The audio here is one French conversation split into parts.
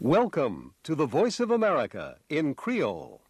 Welcome to the Voice of America in Creole.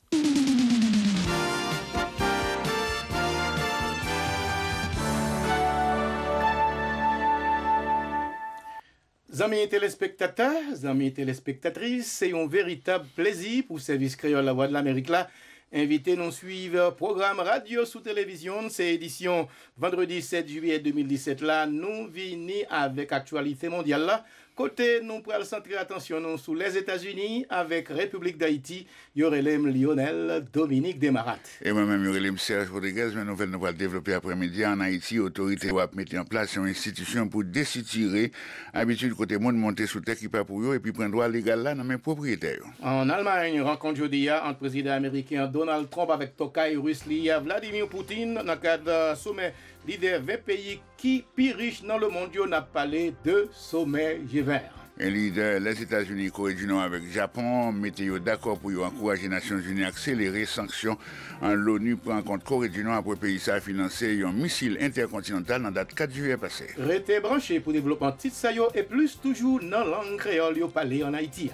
Amis téléspectateurs, amis téléspectatrices, c'est un véritable plaisir pour Service Créole La Voix de l'Amérique là. Invitez nous suivre programme radio sous télévision, c'est édition vendredi 7 juillet 2017 là, nous venons avec actualité mondiale là. Côté, nous prenons centrer attention sur les États-Unis avec République d'Haïti, Yorelem Lionel Dominique Desmarat. Et moi-même, Yorelem Serge Rodriguez, mes nouvelles nous allons développer après-midi en Haïti. Autorité va mettre en place une institution pour décitirer habitude côté monde monter sous terre qui pas pour eux et puis prendre droit légal là dans mes propriétaires. En Allemagne, rencontre jeudi entre le président américain Donald Trump avec Tokay russe Vladimir Poutine dans le cadre sommet leader 20 pays qui plus riches dans le monde n'a parlé de sommet G20. Un leader, les États-Unis, Corée du Nord avec Japon, mettez d'accord pour encourager les Nations Unies à accélérer sanctions en l'ONU prend en compte Corée du Nord après pays ça a financé un missile intercontinental dans date 4 juillet passé. Restez branché pour développement titre sayo et plus toujours dans langue créole yo parler en Haïti.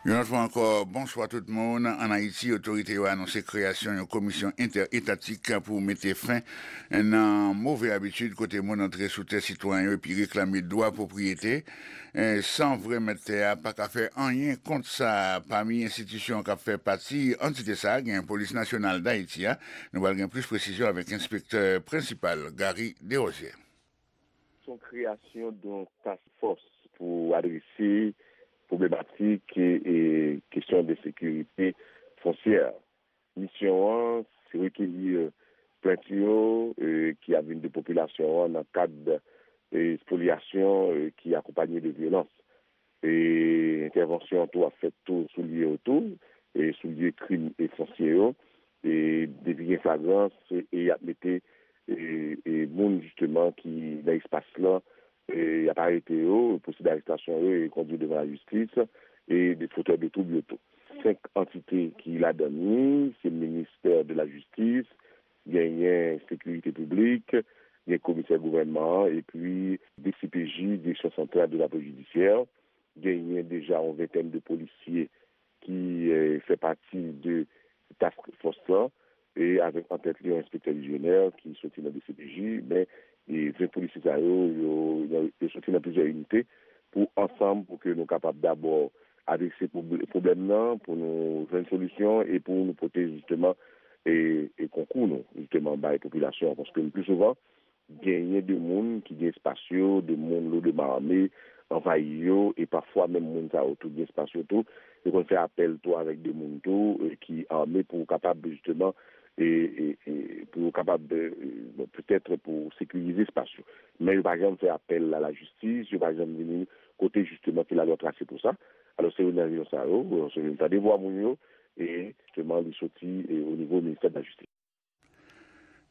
Une autre fois encore, bonsoir tout le monde. En Haïti, l'autorité a annoncé création d'une commission interétatique pour mettre fin à une mauvaise habitude côté monde entrer sous terre citoyen et puis réclamer droit propriété sans vrai mettre pas qu'à faire rien contre ça. Parmi les institutions qui fait partie, entité ça, il y a une police nationale d'Haïti. Nous allons avoir plus de précision avec l'inspecteur principal, Gary Desrosiers. Son création d'une task force pour adresser problématique et question de sécurité foncière. Mission 1, c'est recueillir plaintes qui a une de population dans le cadre de spoliation qui accompagne de violence. Et intervention tout a fait tout soulier autour et soulier crime et foncier et des flagrances et a mettre et monde justement qui dans l'espace là et a arrêté possible d'arrestation et conduit devant la justice et des fauteurs de troubles auto. 5 entités qui l'a donné, c'est le ministère de la Justice, il y a une sécurité publique, il y a un commissaire gouvernement et puis des CPJ, direction centrale de la police judiciaire, il y a déjà une vingtaine de policiers qui fait partie de task force là et avec en tête un inspecteur légionnaire qui sortit dans des CPJ, mais et 20 policiers ils sont dans plusieurs unités pour ensemble pour que nous soyons capables d'abord avec ces problèmes-là pour nous faire une solution et pour nous porter justement et concours justement par les populations parce que le plus souvent il y a des gens qui sont spatiaux, des gens de marmée envahis et parfois même des gens autour des spatiaux tout et qu'on fait appel toi avec des gens qui sont armés pour capables justement et pour capable peut-être pour sécuriser l'espace. Mais par exemple faire appel à la justice, par exemple venir côté justement qu'il a leur tracé pour ça. Alors c'est une avion ça, c'est une des voies mounio et justement les sorties au niveau du ministère de la Justice.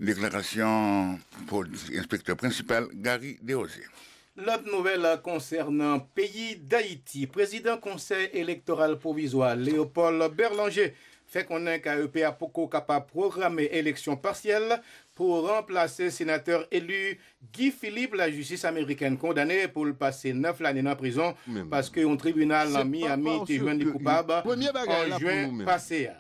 Déclaration pour l'inspecteur principal Gary Desrosiers. L'autre nouvelle concernant pays d'Haïti, président conseil électoral provisoire Léopold Berlanger fait qu'on est KEP a beaucoup capable de programmer élection partielle pour remplacer sénateur élu Guy Philippe, la justice américaine condamné pour le passer 9 années en prison parce qu'un tribunal en Miami était joint des coupables en juin passé.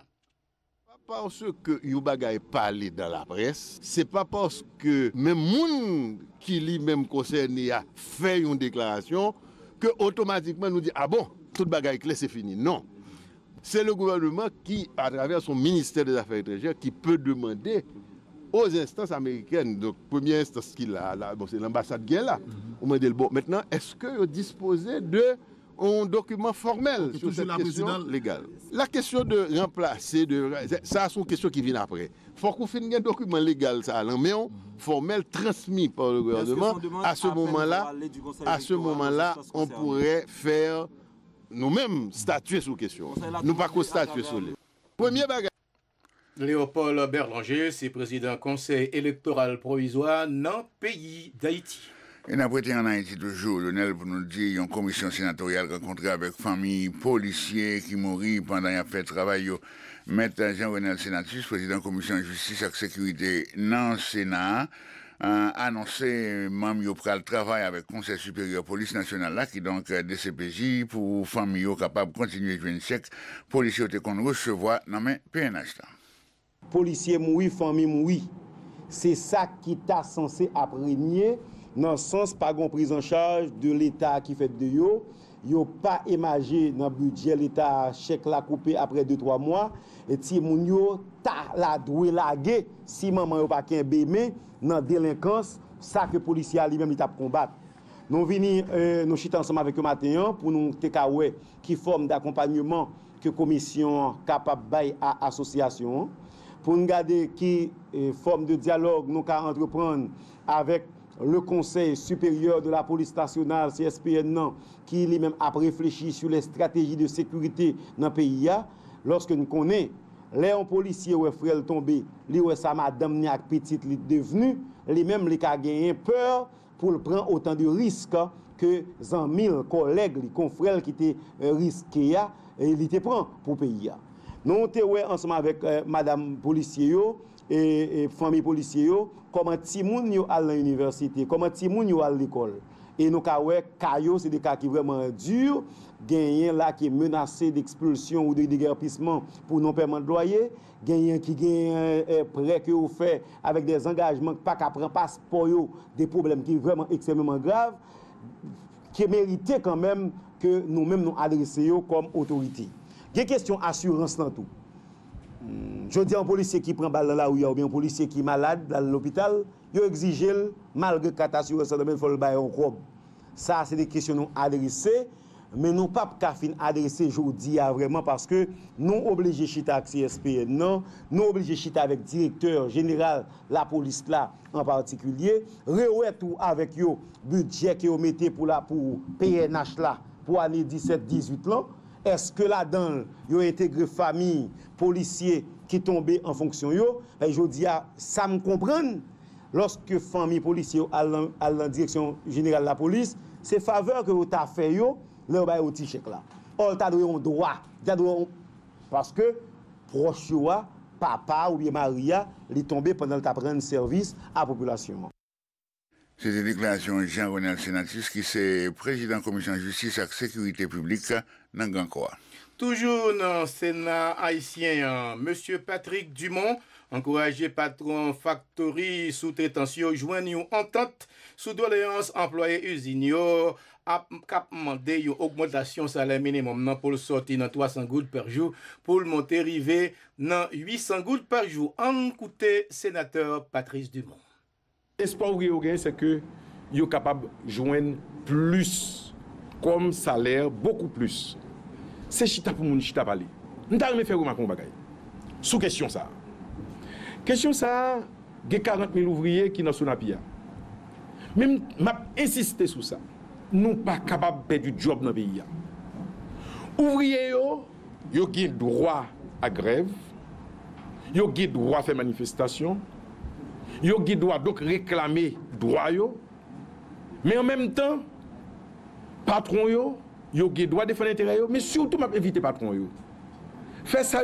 Parce que yon bagay parlé dans la presse, c'est pas parce que même moun qui lui-même concerné a fait une déclaration que automatiquement nous dit ah bon, tout bagay clair c'est fini. Non. C'est le gouvernement qui, à travers son ministère des Affaires étrangères, qui peut demander aux instances américaines, donc première instance qu'il a, là, bon, c'est l'ambassade qui est là, on m'a dit bon, maintenant, est-ce que vous disposez d'un document formel sur cette question légale? La question de remplacer, ça c'est une question qui vient après. Il faut qu'on finisse un document légal, ça, mais formel transmis par le gouvernement. À ce moment-là, on pourrait faire nous-mêmes statuer sur la question. Nous pas qu'on statue sur les. Premier bagage. Léopold Berlanger, c'est président conseil électoral provisoire dans le pays d'Haïti. Et d'après en Haïti toujours, Lionel, pour nous dire, une commission sénatoriale rencontrée avec famille policiers qui mourent pendant qu'il a fait travail. Maître Jean-Renel Senatus, président de la commission de justice et sécurité dans le Sénat, a annoncé membre yo pral travail avec le Conseil supérieur police nationale là qui donc DCPJ pour famille capable de continuer à siècle policiers te qu'on recevoir dans men PNH là. Policiers mouri, famille mouri. C'est ça qui t'a censé apprécier dans le sens pas gon prise en charge de l'État qui fait de yo pas émagé dans le budget l'État chèque la coupé après 2-3 mois et si moun yo ta la doué lagué si maman yo pas ken bémé dans délinquance ça que policier lui-même il t'a combattre. Nous vini nous chita ensemble avec le matin pour nous tekawé qui forme d'accompagnement que commission capable bail à association pour nous garder qui forme de dialogue nous ca entreprendre avec le Conseil supérieur de la police nationale, CSPN, qui lui-même a réfléchi sur les stratégies de sécurité dans le pays. Lorsque nous connaissons, les policiers ou frères tombés, les sa madame ni ak petite li devenu, les mêmes les a gagné peur pour prendre autant de risques que 100 000 collègues, les confrères qui étaient risqués et ils étaient prend pour le pays. Nous sommes ensemble avec madame policier et famille policier comment ti moun yo à l'université, comment ti moun yo à l'école. Et nous kayo c'est des cas qui vraiment durs, gagné là qui est menacé d'expulsion ou de déguerpissement pour non paiement de loyer, gagné qui gagne prêt que vous fait avec des engagements pas qu'à prendre passeport yo, des problèmes qui sont vraiment extrêmement graves qui méritait quand même que nous-mêmes nous adressions comme autorité. Il y a une question assurance dans tout. Je dis un policier qui prend balle là où il y a ou bien un policier qui est malade dans l'hôpital, il exige malgré catastrophe ça il faut le bailler en robe. Ça c'est des questions nous adressées mais nous pas qu'à fin adresser aujourd'hui vraiment parce que nous obligés chita avec CSPN non, nous obligés chita avec directeur général la police là en particulier, reouet tout avec yo budget que vous mettez pour PNH là pour année 17-18 là. Est-ce que là-dedans, il y a intégré famille, policiers qui tombaient en fonction yo? Et je dis, ça me comprend. Lorsque famille policier à la direction générale de la police, c'est faveur que vous avez fait yo, là vous avez un petit chèque là. Or, tu as un droit. Parce que proche papa ou bien Maria, il est tombé pendant que tu prendre service à la population. C'est une déclaration de Jean-Renel Senatus qui est président de la commission de justice et sécurité publique dans Gankoa. Toujours dans le Sénat haïtien, M. Patrick Dumont, encouragé patron Factory sous-traitation, joignent une entente sous doléance employé usinio a demandé une augmentation salaire minimum pour le sortir dans 300 gouttes par jour pour le monter arrivé dans 800 gouttes par jour. En coûté sénateur Patrice Dumont. L'espoir c'est que vous êtes capable de joindre plus comme salaire, beaucoup plus. C'est chita pour moun chita parler. Nous avons fait un bagay. Sous question ça. Question ça, il y a 40 000 ouvriers qui sont dans Sonapia. Même, je insisté sur ça. Nous ne sommes pas capables de perdre du job dans le pays. Ouvriers, ils ont le droit à grève, ils ont le droit à faire manifestation, ils ont le droit donc réclamer droit, mais en même temps, patron, ils ont le droit de défendre l'intérêt, mais surtout, je éviter patron. Faire ça,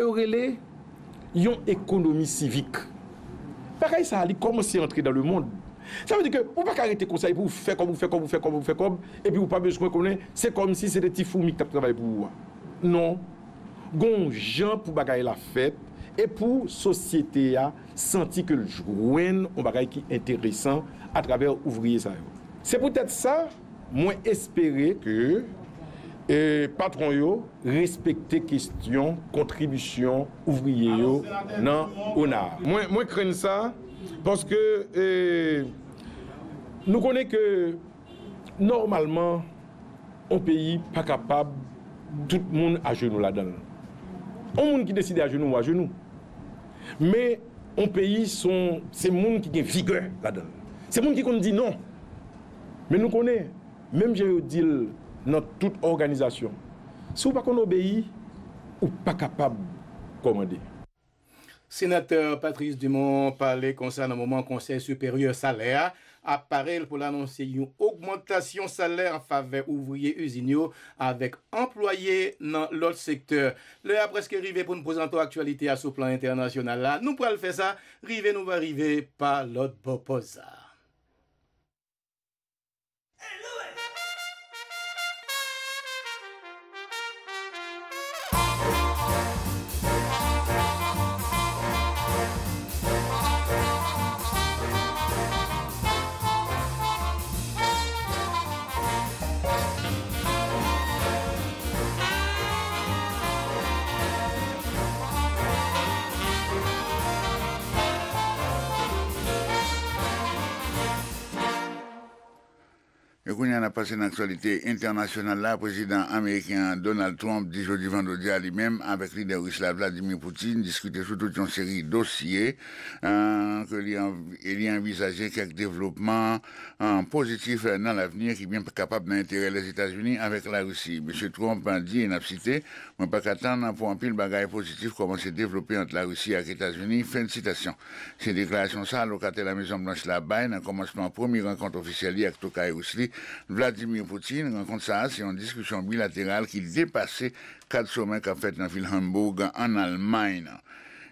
ils ont une économie civique. Pareil, ça a commencé à entrer dans le monde. Ça veut dire que vous ne pouvez pas arrêter comme ça, vous faites comme, et puis vous n'avez pas besoin de connaître, c'est comme si c'était des petits fourmis qui travaillent pour vous. Non. Gon gens pour bagaille la fête, et pour la société a senti que le jouen un bagage qui est intéressant à travers ouvrier ça. C'est peut-être ça, moi espérer que patron yo respecter question contribution ouvrier yo dans ONA. Moi crains ça parce que nous connaissons que normalement un pays pas capable tout le monde à genoux là-dedans. Un monde qui décide à genoux ou à genoux. Mais un pays c'est monde qui a vigueur là-dedans. C'est monde qui dit non. Mais nous connaissons même j'ai dit dans toute organisation. Si vous ne pouvez pas obéir, ou pas capable de commander. Sénateur Patrice Dumont parlait concernant le moment Conseil supérieur salaire apparaît pour l'annoncer une augmentation salaire en faveur ouvriers usiniers avec employés dans l'autre secteur. Le a presque arrivé pour nous présenter l'actualité à ce plan international là. Nous pourrons faire ça, nous va arriver par l'autre boposa. On a passé une actualité internationale là, président américain Donald Trump dit jeudi vendredi à lui-même avec le leader russe Vladimir Poutine discuter sur toute une série de dossiers il y a envisagé quelques développements positifs dans l'avenir qui est bien capable d'intérêt les États-Unis avec la Russie. M. Trump a dit, et a cité, on ne peut pas attendre pour un pile bagaille positif commencer à développer entre la Russie et les États-Unis. Fin de citation. Ces déclarations ça, locataire la Maison Blanche là-bas, dans le commencement première rencontre officielle avec Tokay Russie. Vladimir Poutine rencontre ça, c'est une discussion bilatérale qui dépassait 4 sommets qu'a fait dans la ville Hambourg en Allemagne.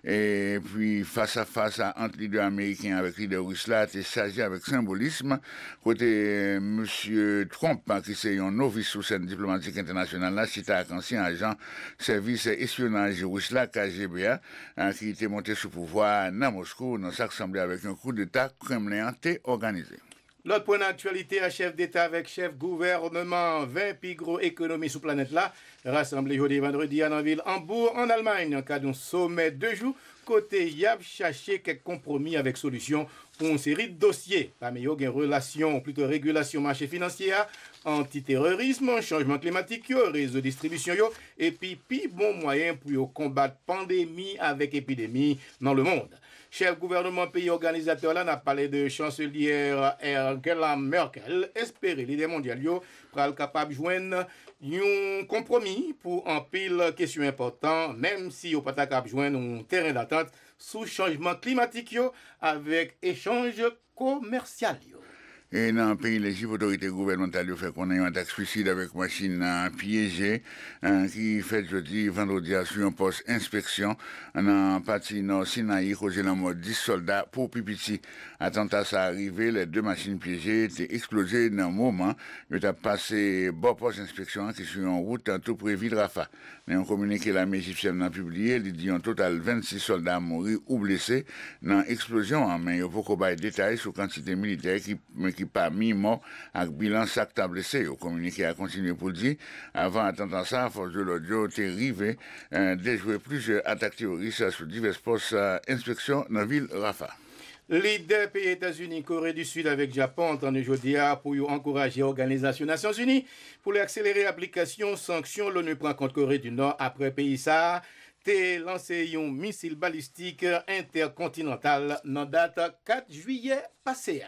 Et puis, face à face entre leader américain avec leader russe là, c'est s'agit avec symbolisme. Côté M. Trump, qui c'est un novice sous scène diplomatique internationale là, c'est un ancien agent service espionnage russe là, KGB, qui était monté sous pouvoir à Moscou, dans ça ressemblait avec un coup d'État Kremlin organisé. L'autre point d'actualité, un chef d'État avec chef gouvernement, 20 plus gros économies sous planète là, rassemblés jeudi et vendredi à la ville Hambourg, en Allemagne, en cas d'un sommet 2 jours, côté Yab chercher quelques compromis avec solution pour une série de dossiers. Parmi eux, il y a relation, plutôt régulation marché financier, antiterrorisme, changement climatique, réseau de distribution, et puis bon moyen pour combattre pandémie avec épidémie dans le monde. Chef gouvernement pays organisateur là n'a parlé de chancelière Angela Merkel, espérer l'idée mondiale pour être capable de joindre un compromis pour un pile question important, même si on pas capable de joindre un terrain d'attente sous changement climatique avec échange commercial. Et dans le pays, les autorités gouvernementales ont fait qu'on ait un attaque suicide avec machine piégée qui fait jeudi, vendredi sur un poste inspection dans partie nord Sinaï, causé la mort 10 soldats pour Pipiti. Attentat ça arrivé, les 2 machines piégées étaient explosées dans un moment. Ils ont passé bon poste inspection qui est sur une route en tout près de Rafah. Mais on communiqué l'armée égyptienne a publié, il dit en total 26 soldats morts ou blessés dans l'explosion. Mais il faut qu'on ait des détails sur la quantité militaire qui pas mis mort avec bilan sac blessé. Au communiqué a continué pour dire, avant attendant ça, force de l'audio était arrivé déjouer plusieurs attaques terroristes sur divers postes inspection dans la ville Rafah. Leader pays États-Unis, Corée du Sud avec Japon entendent aujourd'hui pour encourager l'Organisation des Nations Unies pour accélérer l'application sanctions. L'ONU prend compte Corée du Nord après pays ça. T'es lancé un missile balistique intercontinental dans date 4 juillet passé.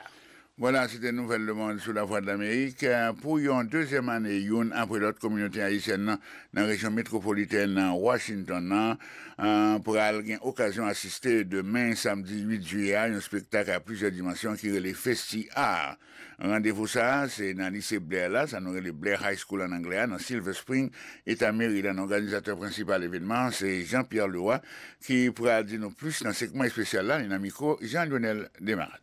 Voilà, c'était une nouvelle Le Monde sur la Voix de l'Amérique. Pour une deuxième année, après l'autre communauté haïtienne dans la région métropolitaine Washington, pour avoir l'occasion d'assister demain, samedi 8 juillet, à un spectacle à plusieurs dimensions qui est les Festi Art. Rendez-vous ça, c'est dans le lycée Blair là, ça nous le Blair High School en anglais, dans Silver Spring, État Maryland. L'organisateur principal de l'événement, c'est Jean-Pierre Leroy, qui pourra dire nous plus dans ce segment spécial là, il a micro Jean-Lionel Desmarat.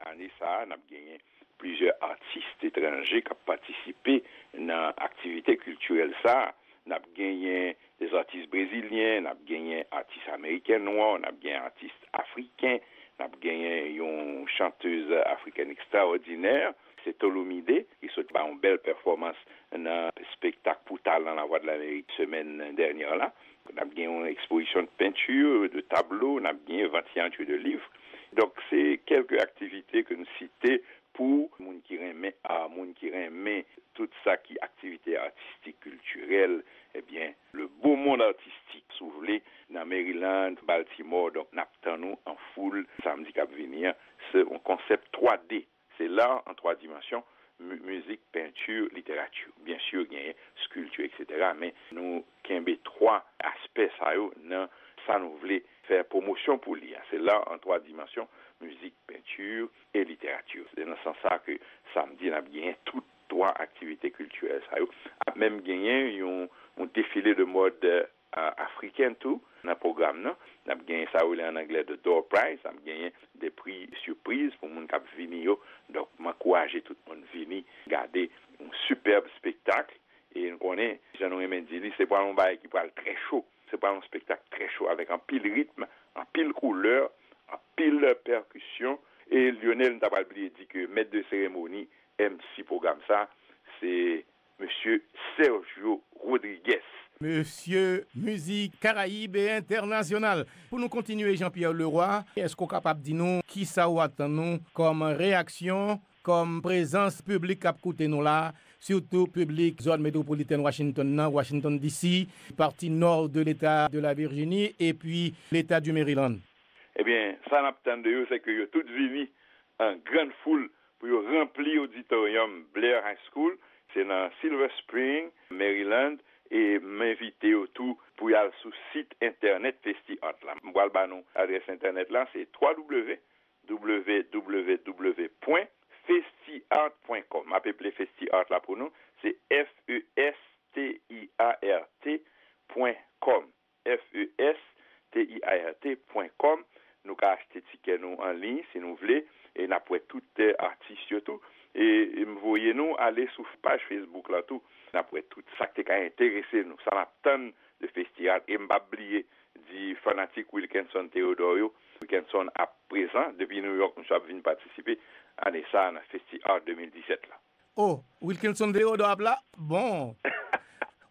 Année ça, on a gagné plusieurs artistes étrangers qui ont participé dans l'activité culturelle ça. On a gagné des artistes brésiliens, on a gagné des artistes américains noirs, on a gagné des artistes africains, on a gagné une chanteuse africaine extraordinaire, c'est Tolomide, qui a fait une belle performance dans le spectacle pour talent la Voix de l'Amérique semaine dernière là. On a gagné une exposition de peinture, de tableaux, on a gagné 21 de livres. Donc, c'est quelques activités que nous citons pour les gens qui aiment art, les gens qui aiment tout ça qui est activité artistique, culturelle. Eh bien, le beau monde artistique, si vous voulez, dans Maryland, Baltimore, donc, nous en foule, samedi qui va venir, c'est un concept 3D. C'est l'art en 3 dimensions, musique, peinture, littérature. Bien sûr, il y a sculpture, etc. Mais nous, qui avons 3 aspects, ça, dans ça nous voulait faire promotion pour lui. C'est là en 3 dimensions, musique, peinture et littérature. C'est dans ce sens que samedi, on a bien toutes 3 activités culturelles. Ça a même gagné un défilé de mode africain tout dans le programme. Non? On a gagné ça en anglais de Door Prize, on a gagné des prix surprises pour les gens qui viennent. Donc, m'encourager tout le monde à venir regarder un superbe spectacle. Et on connaît, Jean-Noël Mendili, c'est pas un bail qui parle très chaud. C'est pas un spectacle très chaud avec un pile rythme, un pile couleur, un pile percussion. Et Lionel n'a pas oublié dit que maître de cérémonie MC programme ça, c'est Monsieur Sergio Rodriguez. Monsieur Musique Caraïbe et Internationale. Pour nous continuer, Jean-Pierre Leroy, est-ce qu'on est capable de dire nous qui ça ou attend nous comme réaction, comme présence publique à côté nous là, surtout public zone métropolitaine Washington DC, partie nord de l'État de la Virginie et puis l'État du Maryland? Eh bien, ça n'attend de eux, c'est que vous tous venus en grande foule pour remplir l'auditorium Blair High School. C'est dans Silver Spring, Maryland. Et m'inviter au tout pour y aller sur le site internet FestiArt. Moi, l'adresse internet là, c'est www.festiart.com. M'appelez FestiArt là pour nous, c'est FESTIART.com. FESTIART.com. Nous pouvons acheter tickets nous en ligne si nous voulons et nous pouvons tout artistes surtout. Et voyez-nous aller sur la page Facebook là tout. Après tout ça qui a intéressé nous, ça n'a tonne de festivals et m'a oublié dit fanatique Wilkinson Theodorio. Wilkinson à présent depuis New York nous sommes venus participer à ça dans Festival 2017 là. Oh, Wilkinson Theodorio là. Bon.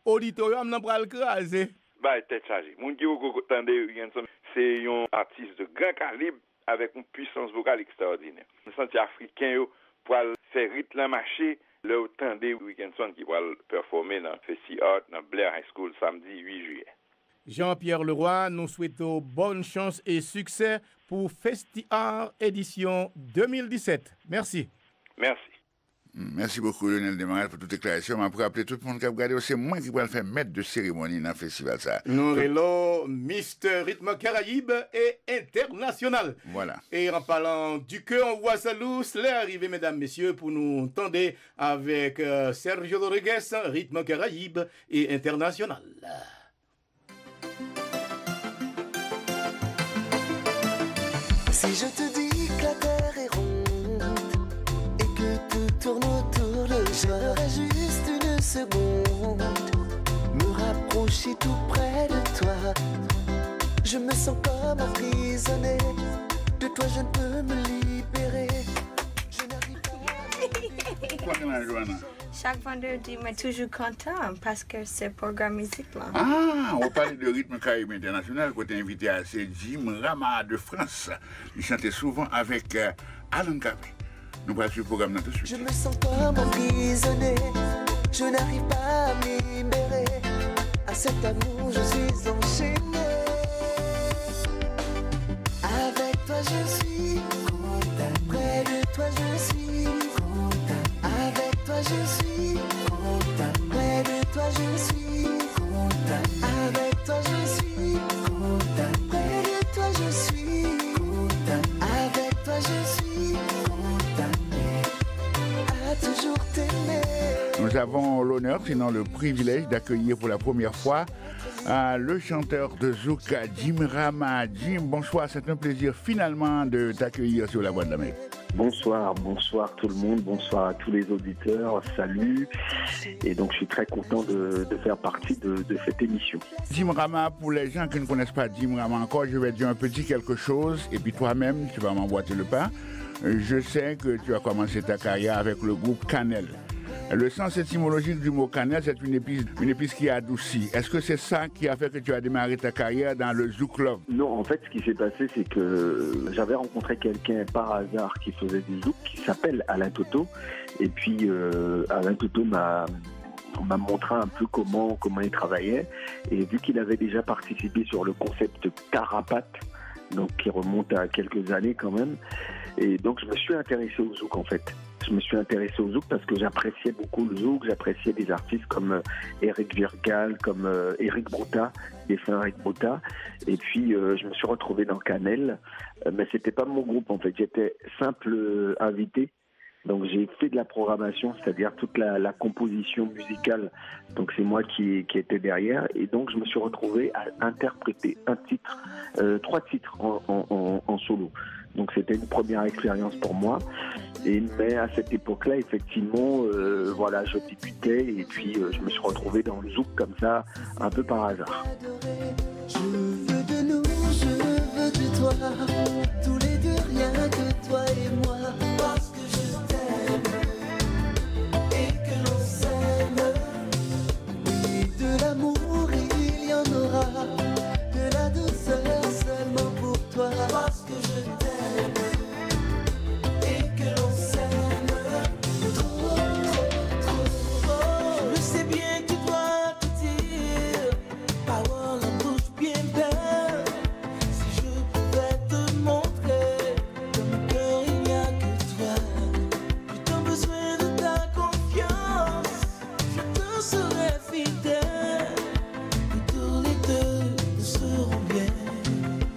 Auditorium n'a pas le craser. Bah tête chargée. Mon qui entendez Wilkinson, c'est un artiste de grand calibre avec une puissance vocale extraordinaire. Un senti africain pour faire rythme marcher. Le temps de Wilkinson qui va performer dans FestiArt, dans Blair High School, samedi 8 juillet. Jean-Pierre Leroy, nous souhaitons bonne chance et succès pour FestiArt édition 2017. Merci. Merci. Merci beaucoup, Lionel Desmarais, pour toute déclaration. Mais pour rappeler tout le monde qui a regardé, c'est moi qui vais le faire maître de cérémonie dans le festival. Ça. Nous hello, Mr. Rythme Caraïbe et International. Voilà. Et en parlant du cœur, on voit ça loose. L'arrivée, mesdames, messieurs, pour nous tendre avec Sergio Rodriguez, Rythme Caraïbe et International. Si je te dis que la terre est ronde et que tout tourne autour de j'aurais juste une seconde, me rapprocher tout près de toi. Je me sens comme emprisonné, de toi je ne peux me libérer. Je n'arrive pas à... Chaque vendredi, mais toujours content parce que c'est programme musique là. Ah, on va parler de rythme Caraïbe International, côté invité à c'est Jim Rama de France. Il chantait souvent avec Alan Capri. Nous passons le programme là tout de suite. Je me sens comme emprisonné, je n'arrive pas à me libérer. À cet amour, je suis enchaîné. Avec toi, je suis content. Près de toi, je suis content. Avec toi, je suis content. Près de toi, je suis content. Avec toi, je suis content. Près de toi, je suis content. Avec toi, je suis content. À toujours t'aimer. Nous avons l'honneur, sinon le privilège, d'accueillir pour la première fois le chanteur de Zouk, Jim Rama. Jim, bonsoir, c'est un plaisir finalement de t'accueillir sur la Voix de l'Amérique. Bonsoir tout le monde, bonsoir à tous les auditeurs, salut. Et donc je suis très content de faire partie de cette émission. Jim Rama, pour les gens qui ne connaissent pas Jim Rama encore, je vais dire un petit quelque chose et puis toi-même, tu vas m'emboîter le pas. Je sais que tu as commencé ta carrière avec le groupe Cannelle. Le sens étymologique du mot cannelle, c'est une épice qui adoucit. Est-ce que c'est ça qui a fait que tu as démarré ta carrière dans le Zouk Club? Non, en fait, ce qui s'est passé, c'est que j'avais rencontré quelqu'un par hasard qui faisait du Zouk, qui s'appelle Alain Toto. Et puis, Alain Toto m'a montré un peu comment il travaillait. Et vu qu'il avait déjà participé sur le concept Carapace, donc qui remonte à quelques années quand même, et donc je me suis intéressé au Zouk en fait. je me suis intéressé au zouk parce que j'appréciais beaucoup le zouk, j'appréciais des artistes comme Eric Virgal, comme Eric Bruta, défunt Eric Bruta. Et puis je me suis retrouvé dans Canel, mais c'était pas mon groupe en fait, j'étais simple invité. Donc j'ai fait de la programmation, c'est-à-dire toute la composition musicale. Donc c'est moi qui étais derrière. Et donc je me suis retrouvé à interpréter trois titres en solo. Donc c'était une première expérience pour moi. Mais à cette époque-là, effectivement, voilà, je débutais et puis je me suis retrouvé dans le zouk comme ça, un peu par hasard. Je veux de nous, je veux de toi, tous les deux, rien que toi et moi. Parce que je t'aime et que l'on s'aime. Et de l'amour, il y en aura, de la douceur seulement pour toi. Parce que je t'aime et que l'on s'aime. Trop, trop, trop. Je le sais bien que tu dois te dire, parole en bouche bien belle. Si je pouvais te montrer dans mon cœur il n'y a que toi. J'ai tant besoin de ta confiance, je te serai fidèle. Et tous les deux nous serons bien.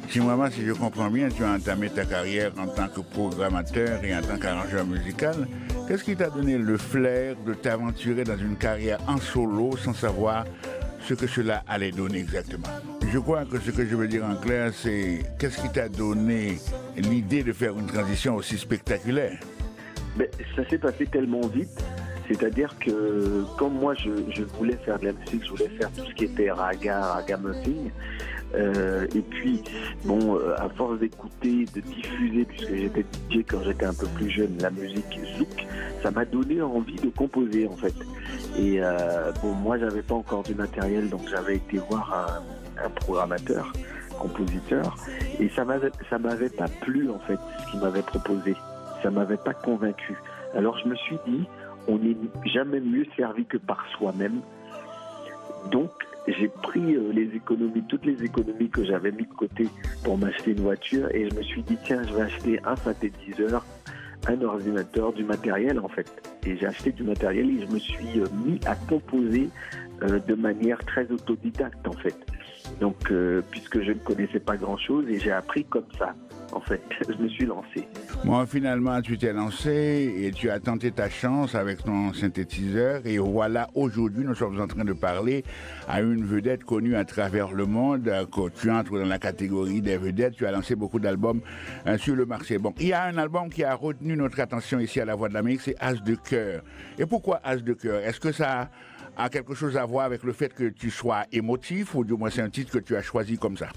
Chimwama, si je comprends bien, tu as entamé ta carrière en tant que programmateur et en tant qu'arrangeur musical. Qu'est-ce qui t'a donné le flair de t'aventurer dans une carrière en solo sans savoir ce que cela allait donner exactement? Je crois que ce que je veux dire en clair, c'est qu'est-ce qui t'a donné l'idée de faire une transition aussi spectaculaire? Mais ça s'est passé tellement vite, c'est-à-dire que comme moi je voulais faire de la musique, je voulais faire tout ce qui était ragamuffin. Et puis, bon, à force d'écouter, de diffuser, puisque j'étais DJ quand j'étais un peu plus jeune, la musique zouk, ça m'a donné envie de composer en fait. Et bon, moi j'avais pas encore du matériel, donc j'avais été voir un programmateur, compositeur, et ça m'avait pas plu en fait, ce qu'il m'avait proposé. Ça m'avait pas convaincu. Alors je me suis dit, on n'est jamais mieux servi que par soi-même. Donc j'ai pris toutes les économies que j'avais mis de côté pour m'acheter une voiture et je me suis dit tiens, je vais acheter un synthétiseur, un ordinateur, du matériel en fait. Et j'ai acheté du matériel et je me suis mis à composer de manière très autodidacte en fait. Donc puisque je ne connaissais pas grand-chose et j'ai appris comme ça. En fait, je me suis lancé. Bon, finalement, tu t'es lancé et tu as tenté ta chance avec ton synthétiseur. Et voilà, aujourd'hui, nous sommes en train de parler à une vedette connue à travers le monde. Quand tu entres dans la catégorie des vedettes, tu as lancé beaucoup d'albums sur le marché. Bon, il y a un album qui a retenu notre attention ici à La Voix de l'Amérique, c'est As de cœur. Et pourquoi As de cœur? Est-ce que ça a quelque chose à voir avec le fait que tu sois émotif ou du moins c'est un titre que tu as choisi comme ça?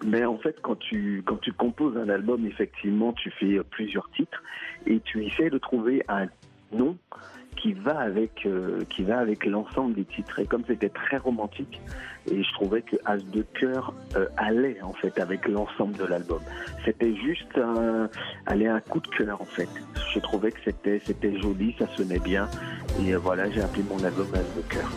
Mais en fait, quand tu composes un album, effectivement, tu fais plusieurs titres et tu essaies de trouver un nom qui va avec l'ensemble des titres. Et comme c'était très romantique, et je trouvais que As de cœur allait en fait avec l'ensemble de l'album. C'était juste un coup de cœur en fait. Je trouvais que c'était joli, ça sonnait bien. Et voilà, j'ai appelé mon album As de cœur.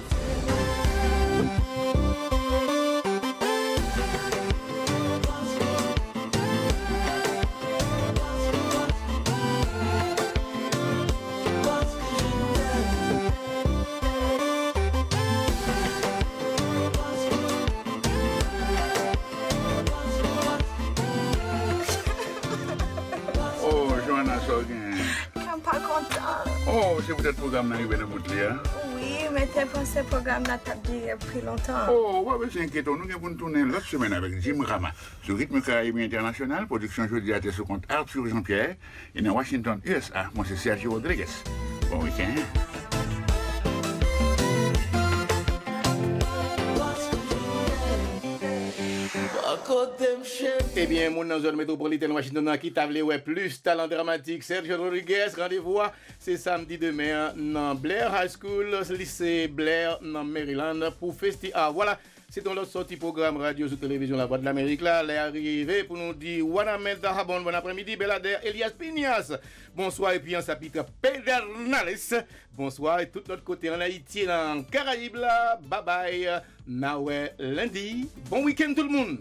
Oh, c'est peut-être le programme qui est venu de hein? Oui, mais tu penses que ce programme n'a pas pris longtemps. Oh, ouais, c'est inquiétant. Nous allons tourner l'autre semaine avec Jim Rama sur Rythme Caraïbe International, production jeudi à sous compte Arthur Jean-Pierre, et dans Washington, USA. Moi, c'est Sergio Rodriguez. Bon week-end. Eh bien, mon dans zone métropolitaine Washington qui t'a voulu plus talent dramatique. Sergio Rodriguez, rendez-vous, c'est samedi demain dans Blair High School, lycée Blair dans Maryland pour festival. Voilà, c'est dans l'autre sortie programme radio sur télévision La Voix de l'Amérique là. Elle est arrivée pour nous dire Wanamel Dahabon, bon après-midi, Belader, Elias Pignas. Bonsoir et puis en chapitre Pedernales. Bonsoir et tout l'autre côté en Haïti, dans Caraïbes là. Bye bye. Now lundi. Bon week-end tout le monde.